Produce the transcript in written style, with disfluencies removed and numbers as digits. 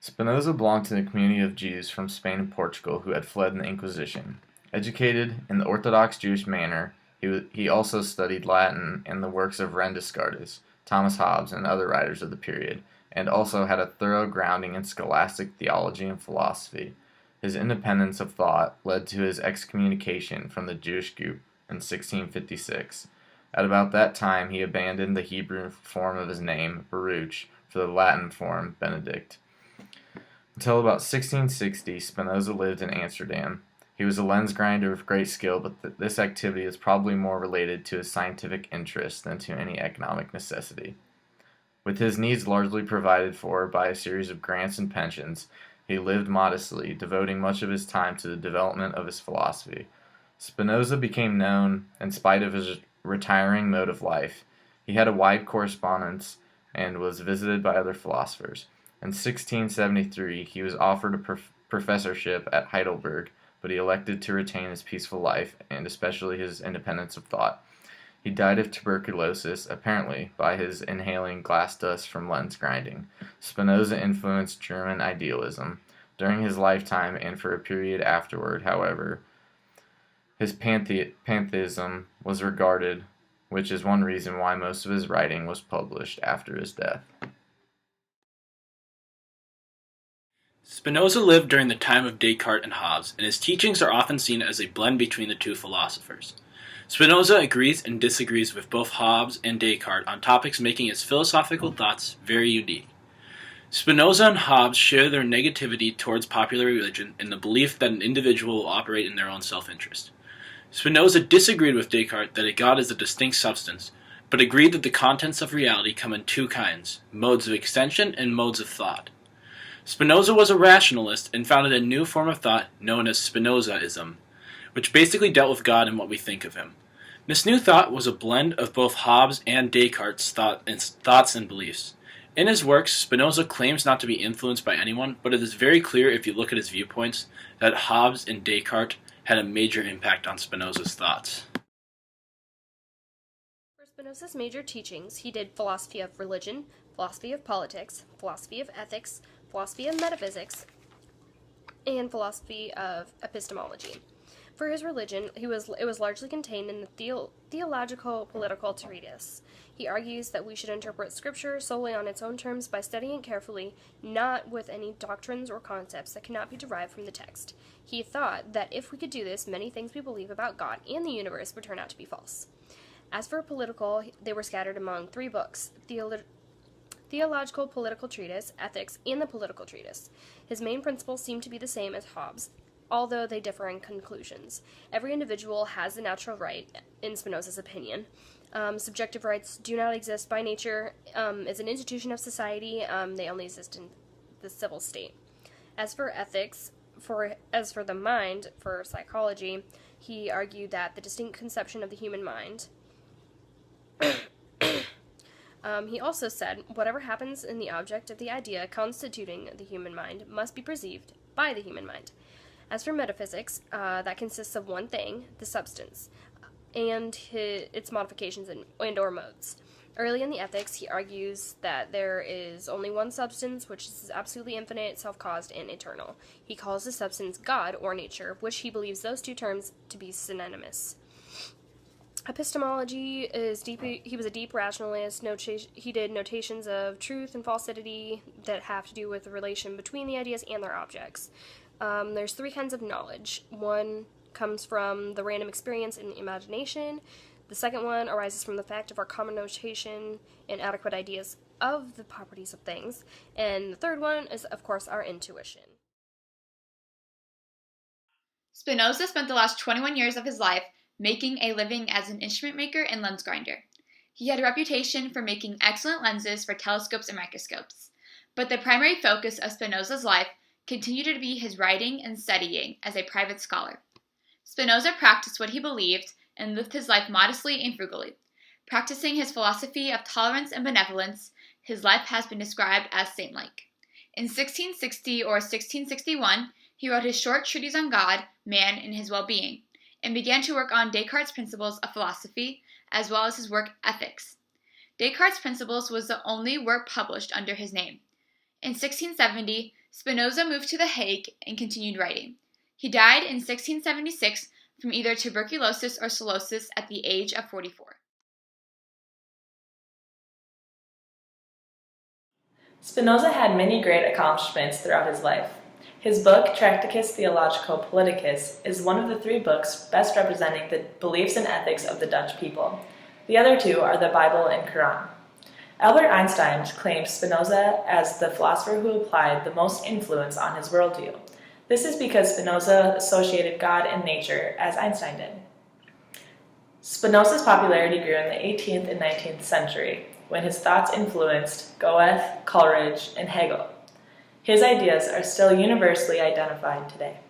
Spinoza belonged to the community of Jews from Spain and Portugal who had fled the Inquisition. Educated in the Orthodox Jewish manner, he also studied Latin and the works of René Descartes, Thomas Hobbes, and other writers of the period, and also had a thorough grounding in scholastic theology and philosophy. His independence of thought led to his excommunication from the Jewish group in 1656. At about that time, he abandoned the Hebrew form of his name, Baruch, for the Latin form, Benedict. Until about 1660, Spinoza lived in Amsterdam. He was a lens grinder of great skill, but this activity is probably more related to his scientific interest than to any economic necessity. With his needs largely provided for by a series of grants and pensions, he lived modestly, devoting much of his time to the development of his philosophy. Spinoza became known in spite of his retiring mode of life. He had a wide correspondence and was visited by other philosophers. In 1673, he was offered a professorship at Heidelberg, but he elected to retain his peaceful life and especially his independence of thought. He died of tuberculosis, apparently by his inhaling glass dust from lens grinding. Spinoza influenced German idealism. During his lifetime and for a period afterward, however, his pantheism was regarded, which is one reason why most of his writing was published after his death. Spinoza lived during the time of Descartes and Hobbes, and his teachings are often seen as a blend between the two philosophers. Spinoza agrees and disagrees with both Hobbes and Descartes on topics making his philosophical thoughts very unique. Spinoza and Hobbes share their negativity towards popular religion and the belief that an individual will operate in their own self-interest. Spinoza disagreed with Descartes that a God is a distinct substance, but agreed that the contents of reality come in two kinds, modes of extension and modes of thought. Spinoza was a rationalist and founded a new form of thought known as Spinozaism, which basically dealt with God and what we think of him. This new thought was a blend of both Hobbes and Descartes' thoughts and beliefs. In his works, Spinoza claims not to be influenced by anyone, but it is very clear if you look at his viewpoints that Hobbes and Descartes had a major impact on Spinoza's thoughts. For Spinoza's major teachings, he did philosophy of religion, philosophy of politics, philosophy of ethics, philosophy of metaphysics, and philosophy of epistemology. For his religion, it was largely contained in the theological political treatise. He argues that we should interpret Scripture solely on its own terms by studying it carefully, not with any doctrines or concepts that cannot be derived from the text. He thought that if we could do this, many things we believe about God and the universe would turn out to be false. As for political, they were scattered among three books: Theological Political Treatise, Ethics, and the Political Treatise. His main principles seem to be the same as Hobbes, although they differ in conclusions. Every individual has the natural right, in Spinoza's opinion. Subjective rights do not exist by nature. As an institution of society, they only exist in the civil state. As for ethics, as for the mind, for psychology, he argued that the distinct conception of the human mind. He also said, whatever happens in the object of the idea constituting the human mind must be perceived by the human mind. As for metaphysics, that consists of one thing, the substance, and its modifications and or modes. Early in the Ethics, he argues that there is only one substance, which is absolutely infinite, self-caused, and eternal. He calls the substance God, or nature, which he believes those two terms to be synonymous. Epistemology is deep. He was a deep rationalist. He did notations of truth and falsity that have to do with the relation between the ideas and their objects. There's three kinds of knowledge. One comes from the random experience and the imagination. The second one arises from the fact of our common notation and adequate ideas of the properties of things. And the third one is, of course, our intuition. Spinoza spent the last 21 years of his life making a living as an instrument maker and lens grinder. He had a reputation for making excellent lenses for telescopes and microscopes. But the primary focus of Spinoza's life continued to be his writing and studying as a private scholar. Spinoza practiced what he believed and lived his life modestly and frugally. Practicing his philosophy of tolerance and benevolence, his life has been described as saint-like. In 1660 or 1661, he wrote his short treatise on God, man, and his well-being, and began to work on Descartes' Principles of Philosophy, as well as his work Ethics. Descartes' Principles was the only work published under his name. In 1670, Spinoza moved to The Hague and continued writing. He died in 1676 from either tuberculosis or cirrhosis at the age of 44. Spinoza had many great accomplishments throughout his life. His book, Tractatus Theologico Politicus, is one of the 3 books best representing the beliefs and ethics of the Dutch people. The other 2 are the Bible and Quran. Albert Einstein claims Spinoza as the philosopher who applied the most influence on his worldview. This is because Spinoza associated God and nature as Einstein did. Spinoza's popularity grew in the 18th and 19th century, when his thoughts influenced Goethe, Coleridge, and Hegel. His ideas are still universally identified today.